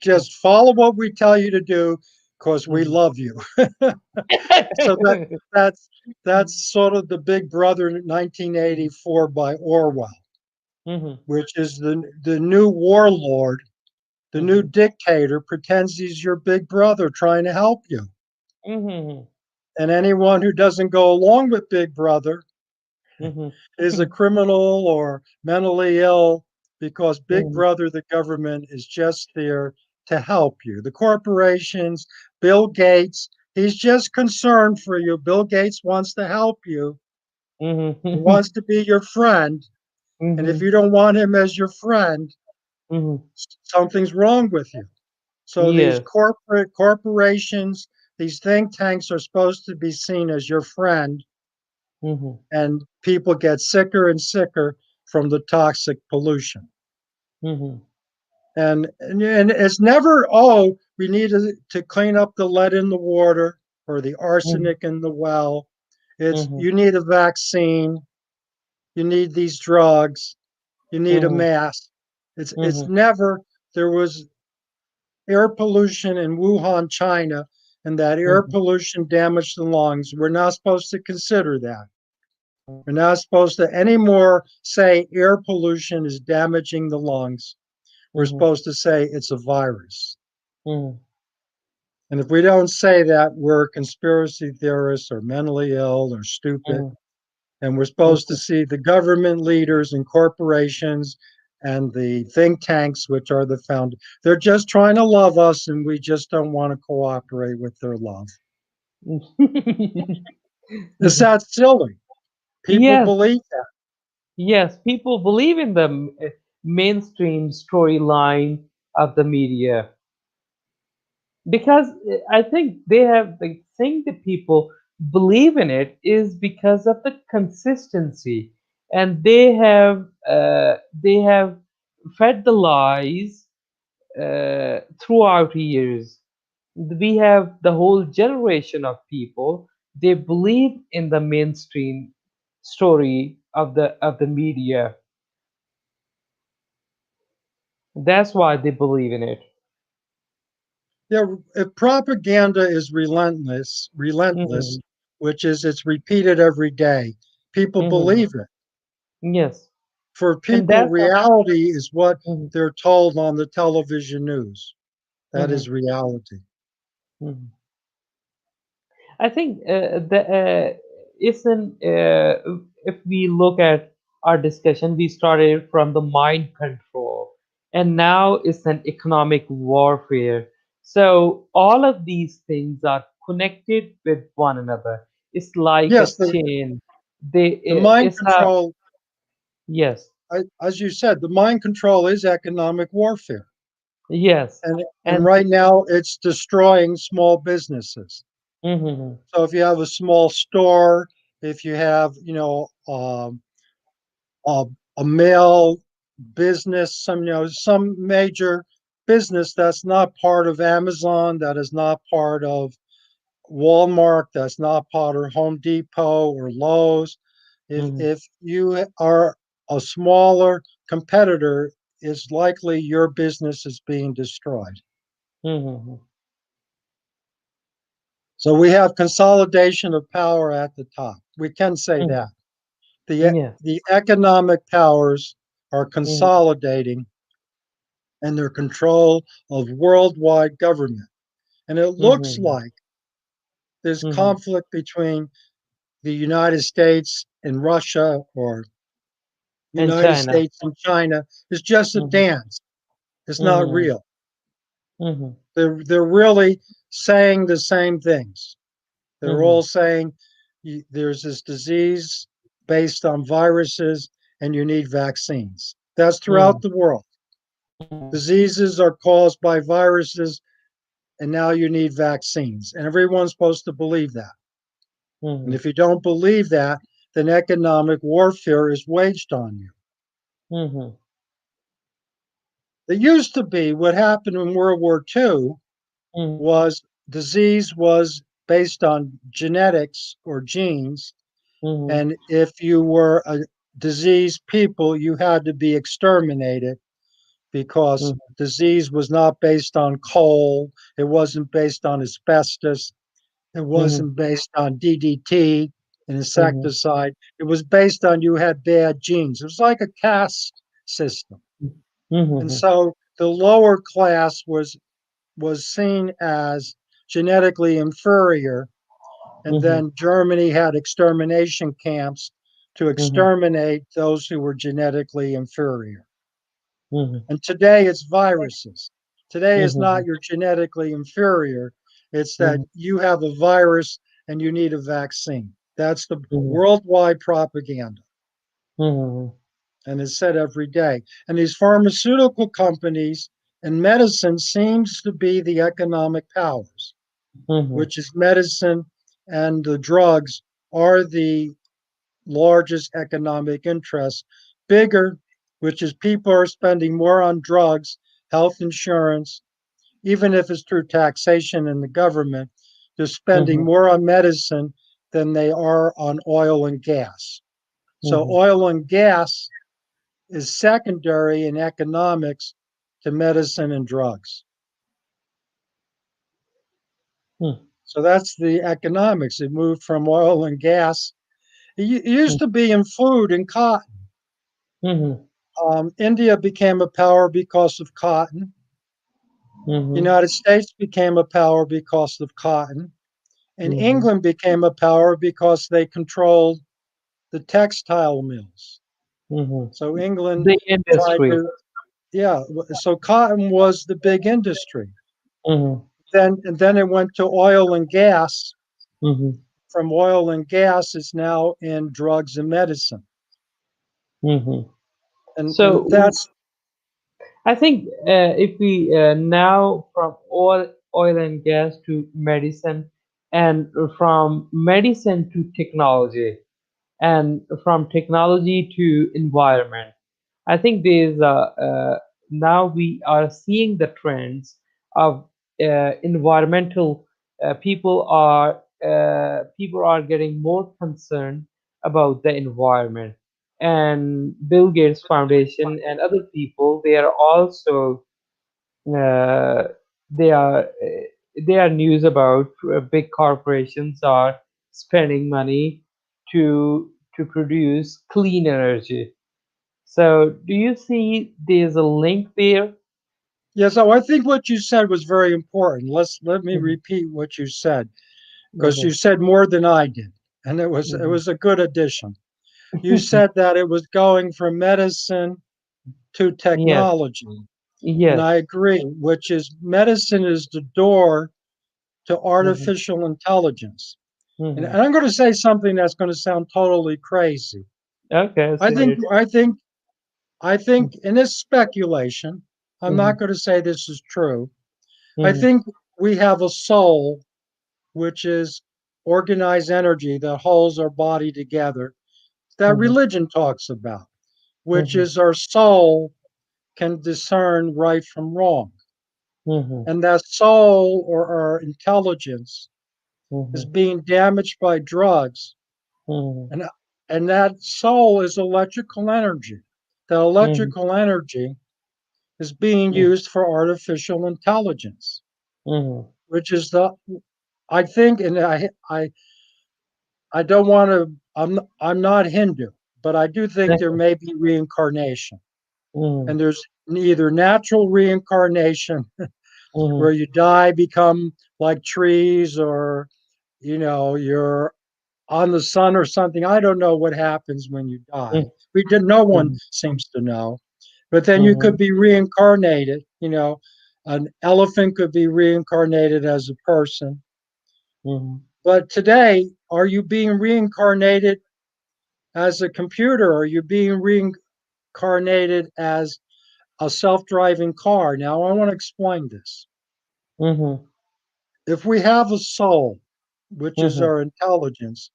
Just follow what we tell you to do because we Mhm. love you. So that's that's sort of the Big Brother 1984 by Orwell, Mhm. which is the new warlord, the new Mhm. dictator pretends he's your big brother trying to help you. Mhm. And anyone who doesn't go along with Big Brother Mhm. is a criminal or mentally ill because Big Mhm. Brother, the government, is just there to help you. The corporations, Bill Gates, he's just concerned for you. Bill Gates wants to help you. He Mhm. wants to be your friend. And if Mhm. you don't want him as your friend, Mhm. something's wrong with you. So these Yes. corporations, these think tanks are supposed to be seen as your friend, Mhm. and people get sicker and sicker from the toxic pollution. Mhm. And it's never, oh, we need to clean up the lead in the water or the Mhm. arsenic in the well. It's Mhm. you need a vaccine, you need these drugs, you need a Mhm. mask. It's Mhm. never there was air pollution in Wuhan, China, and that air Mhm. pollution damaged the lungs. We're not supposed to consider that. We're not supposed to anymore say air pollution is damaging the lungs. We're Mhm. supposed to say it's a virus. Mhm. And if we don't say that, we're conspiracy theorists or mentally ill or stupid. Mhm. And we're supposed to Mhm. see the government leaders and corporations and the think tanks, which are the found, they're just trying to love us, and we just don't want to cooperate with their love. It's that silly. People Yes, believe that. Yes, people believe in the mainstream storyline of the media because I think they have the thing that people believe in it is because of the consistency, and they have fed the lies throughout years. We have the whole generation of people. They believe in the mainstream story of the media. That's why they believe in it. Yeah, if propaganda is relentless, Hmm. which is it's repeated every day, people Hmm. believe it. Yes, For and people, that's reality is what mhm, they're told on the television news. That mhm, is reality. mhm. I think the isn't if we look at our discussion, we started from the mind control, and now it's an economic warfare. So all of these things are connected with one another. It's like a Yes, chain. They the mind it's a control, yes, as you said, the mind control is economic warfare. yes, And and right now it's destroying small businesses. mhm, So if you have a small store, if you have, a, a mail business, some major business that's not part of Amazon, that is not part of Walmart, that's not part of Home Depot or Lowe's. mhm, If you are a smaller competitor, it's likely your business is being destroyed. mhm, So we have consolidation of power at the top. We can say mhm, that. The, yes, the economic powers are mhm, consolidating in their control of worldwide government. And it looks mhm, like this mhm, conflict between the United States and Russia, or and United China. States and China, is just a Mhm, dance. It's not mhm, real. mhm, They're really saying the same things. They're all mhm, saying there's this disease based on viruses and you need vaccines. That's throughout mhm, the world. mhm, Diseases are caused by viruses, and now you need vaccines. And everyone's supposed to believe that. And mhm, if you don't believe that, then economic warfare is waged on you. mhm, It used to be what happened in World War II mhm, was disease was based on genetics or genes. mhm, And if you were a diseased people, you had to be exterminated because mhm, disease was not based on coal, it wasn't based on asbestos, it mhm, wasn't based on DDT, an mhm, insecticide. It was based on you had bad genes. It was like a caste system. And mhm, so the lower class was seen as genetically inferior. And mhm, then Germany had extermination camps to mhm, exterminate those who were genetically inferior. mhm, And today it's viruses. Today is mhm, not you're genetically inferior, it's that mhm, you have a virus and you need a vaccine. That's the mhm, worldwide propaganda. mhm, And it's said every day. And these pharmaceutical companies and medicine seems to be the economic powers, mhm, which is medicine and the drugs are the largest economic interests, bigger, which is people are spending more on drugs, health insurance, even if it's through taxation in the government, they're spending mhm, more on medicine than they are on oil and gas. So mhm, oil and gas is secondary in economics to medicine and drugs. mhm, So that's the economics. It moved from oil and gas. It used to be in food and cotton. mhm, India became a power because of cotton. The mhm, United States became a power because of cotton. And mhm, England became a power because they controlled the textile mills. mhm. So England The tried industry. to, yeah. So cotton was the big industry. Mhm, Then it went to oil and gas. mhm, From oil and gas, it's now in drugs and medicine. Hmm. And So that's I think if we now from oil and gas to medicine, and from medicine to technology, and from technology to environment, I think there's now we are seeing the trends of environmental. People are getting more concerned about the environment, and Bill Gates Foundation and other people, they are also uh, they are news about big corporations are spending money to produce clean energy. So, do you see there's a link there? yeah. So I think what you said was very important. Let me Mhm. repeat what you said because you Okay. said more than I did, and it Mhm. was a good addition. You said that it was going from medicine to Yes. technology, and I Yes. agree. Which is medicine is the door to Mhm. artificial intelligence. And Mhm. I'm going to say something that's going to sound totally crazy. Okay, I say think it. I think I think in this speculation, I'm not Mhm. going to say this is true. I Mhm. think we have a soul, which is organized energy that holds our body together, that Mhm. religion talks about, which Mhm. is our soul can discern right from wrong. Mhm. And that soul or our intelligence is Mhm. being damaged by drugs. Mhm. And, and that soul is electrical energy. That Mhm. electrical energy is being used for artificial intelligence, Mhm. which is the, I think, and I don't want to, I'm not Hindu, but I do think there Mhm. may be reincarnation. And Mhm. there's either natural reincarnation where Mhm. you die, become like trees, or, you're on the sun or something. I don't know what happens when you die. No one Mhm. seems to know. But then you could Mhm. be reincarnated. An elephant could be reincarnated as a person. Mhm. But today, are you being reincarnated as a computer? Are you being reincarnated as a self driving car? Now, I want to explain this. Mhm. If we have a soul, which is Mhm. our intelligence,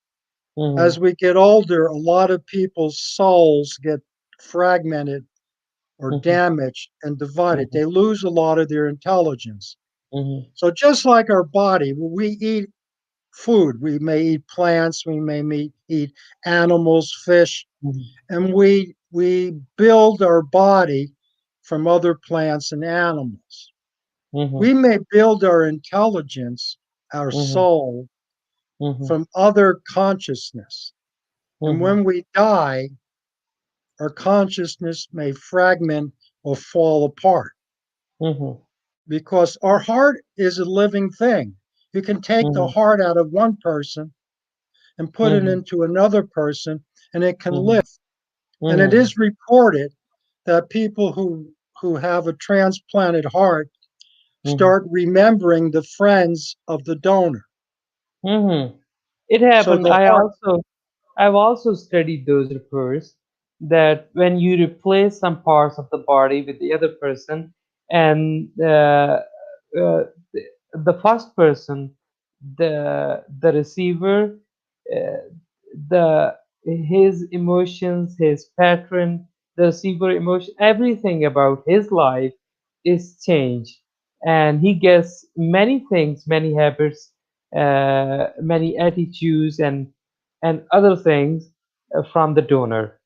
as Mhm. we get older, a lot of people's souls get fragmented or Mhm. damaged and divided. Mhm. They lose a lot of their intelligence. Mhm. So, just like our body, when we eat food, we may eat plants, we may eat animals, fish, Mhm. and we build our body from other plants and animals. Mhm. We may build our intelligence, our Mhm. soul, Mhm. from other consciousness. And Mhm. when we die, our consciousness may fragment or fall apart Mhm. because our heart is a living thing. You can take the Mhm. heart out of one person and put it Mhm. into another person, and it can live. Mhm. And it Mhm. is reported that people who have a transplanted heart Mhm. start remembering the friends of the donor. Mhm. It So happened. the heart, I've also studied those reports that when you replace some parts of the body with the other person, and the, the first person, the receiver, uh, the his emotions, his pattern, the receiver emotion, everything about his life is changed, and he gets many things, many habits, many attitudes, and other things from the donor,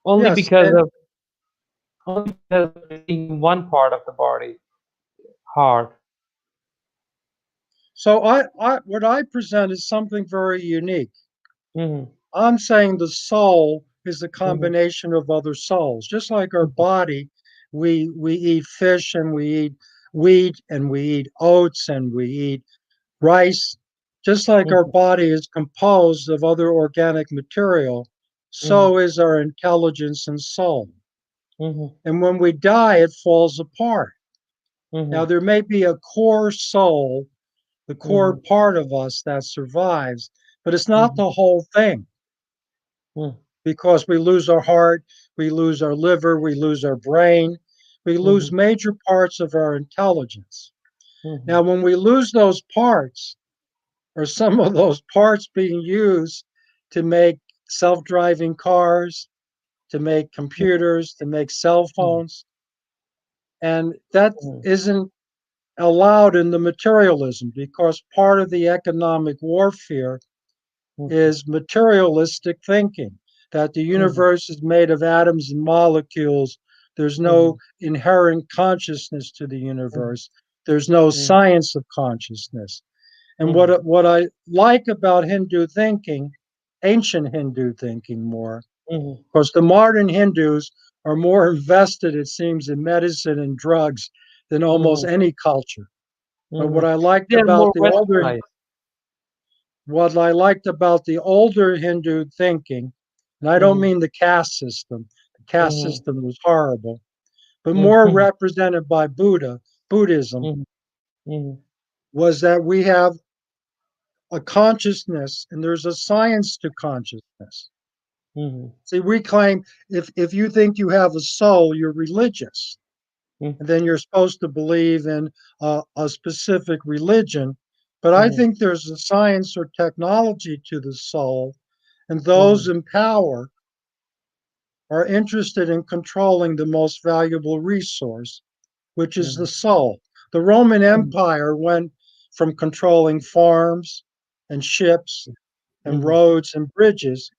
only yes. because And of missing one part of the body, heart. so what I present is something very unique. Hmm. I'm saying the soul is a Hmm. combination of other souls. Just like our body, we eat fish and we eat wheat and we eat oats and we eat rice. Just like our Hmm. body is composed of other organic material, Hmm. so is our intelligence and soul. Hmm. And when we die, it falls apart. Now, Hmm. there may be a core soul, the core Hmm. part of us that survives, but it's not Hmm. the whole thing. because we lose our heart, we lose our liver, we lose our brain, we lose Mhm. major parts of our intelligence. Now, Mhm. when we lose those parts, or some of those parts being used to make self driving cars, to make computers, to make cell Mhm. phones, and that Mhm. isn't allowed in the materialism because part of the economic warfare Mhm. is materialistic thinking that the Mhm. universe is made of atoms and molecules. There's no Mhm. inherent consciousness to the Mhm. universe. There's no Mhm. science of consciousness. And Mhm. what I like about Hindu thinking, ancient Hindu thinking more, Mhm. because the modern Hindus are more invested, it seems, in medicine and drugs than almost Mhm. any culture. But Mhm. liked They are about more the older westernized. what I liked about the older Hindu thinking, and I don't Mhm. mean the caste system. The caste Mhm. system was horrible, but more Mhm. represented by Buddhism, Mhm. Mhm. was that we have a consciousness and there's a science to consciousness. Mhm. See, we claim if you think you have a soul, you're religious. Mhm. And then you're supposed to believe in a specific religion. But I Mhm. think there's a science or technology to the soul, and those Mhm. in power are interested in controlling the most valuable resource, which is the Mhm. soul. The Roman Mhm. Empire went from controlling farms and ships and Mhm. roads and bridges.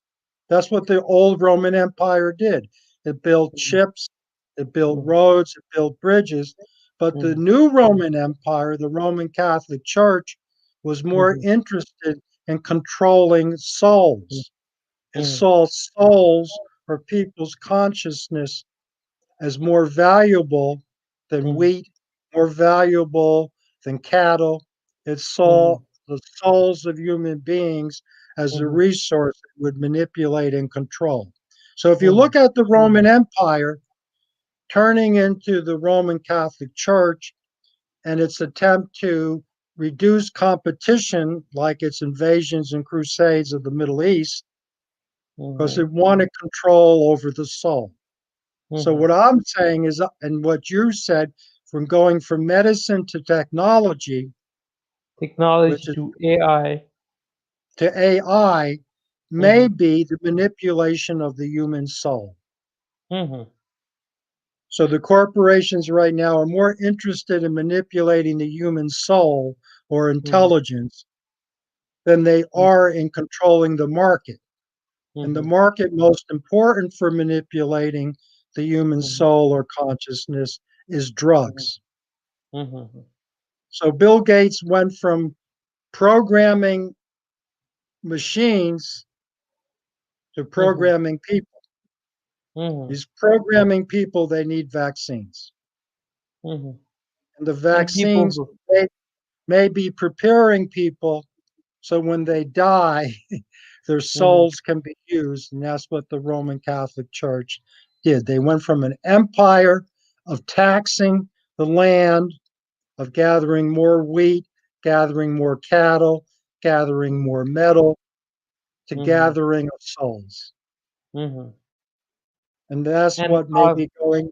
That's what the old Roman Empire did. It built ships, it built Mhm. roads, it built bridges. But the Mhm. new Roman Empire, the Roman Catholic Church, was more Mhm. interested in controlling souls. It Mhm. saw souls or people's consciousness as more valuable than Mhm. wheat, more valuable than cattle. It saw Mhm. the souls of human beings as a Mhm. resource it would manipulate and control. So if you Mhm. look at the Roman Empire turning into the Roman Catholic Church and its attempt to reduce competition, like its invasions and crusades of the Middle East, because it Mhm. wanted control over the soul. So Mhm. what I'm saying is, and what you said, from going from medicine to technology, Technology which is to AI. to AI, may Mhm. be the manipulation of the human soul. Mhm. So the corporations right now are more interested in manipulating the human soul or Mhm. intelligence than they Mhm. are in controlling the market. And the Mhm. market most important for manipulating the human Mhm. soul or consciousness is Mhm. drugs. Mhm. So Bill Gates went from programming machines to Mhm. programming people. Mhm. He's programming people they need vaccines. Mhm. And the And people vaccines will. may be preparing people so when they die, their Mhm. souls can be used. And that's what the Roman Catholic Church did. They went from an empire of taxing the land, of gathering more wheat, gathering more cattle, gathering more metal, to Mhm. gathering of souls. Mhm. And that's And what may be going.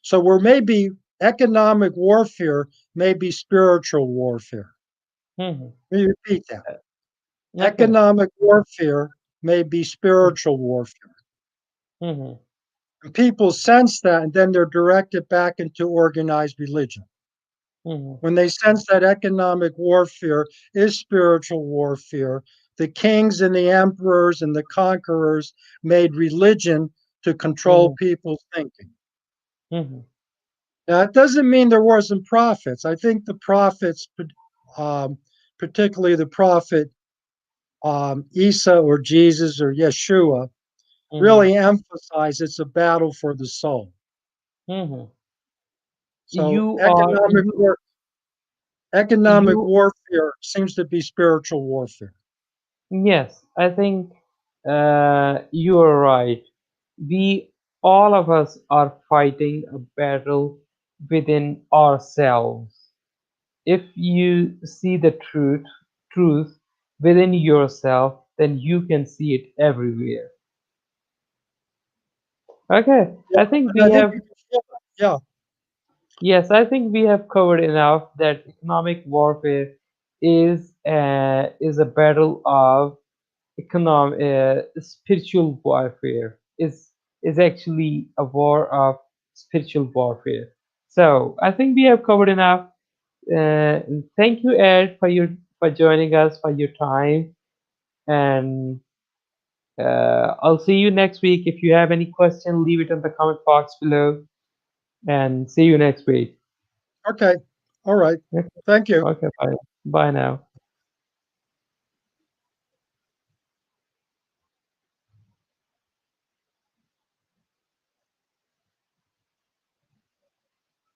So we're maybe economic warfare, may be spiritual warfare. mhm. Let me repeat that. Okay. Economic warfare may be spiritual warfare. Mhm. And people sense that, and then they're directed back into organized religion. Mhm. When they sense that economic warfare is spiritual warfare, the kings and the emperors and the conquerors made religion to control Mhm. people's thinking. Mhm. Now, it doesn't mean there wasn't prophets. I think the prophets, um, particularly the prophet Isa or Jesus or Yeshua, Mhm. really emphasize it's a battle for the soul. Mhm. So You economic you warfare seems to be spiritual warfare. yes, I think you are right. We all of us are fighting a battle within ourselves. If you see the truth within yourself, then you can see it everywhere. Okay, Yeah, I think and we I think have, you can feel it. Yeah, yes, I think we have covered enough that economic warfare is a battle of spiritual warfare. Is actually a war of spiritual warfare. So I think we have covered enough. Thank you, Ed, for joining us, for your time, and I'll see you next week. If you have any question, leave it in the comment box below, and see you next week. okay. All right. Okay, Thank you. okay, bye. Bye now.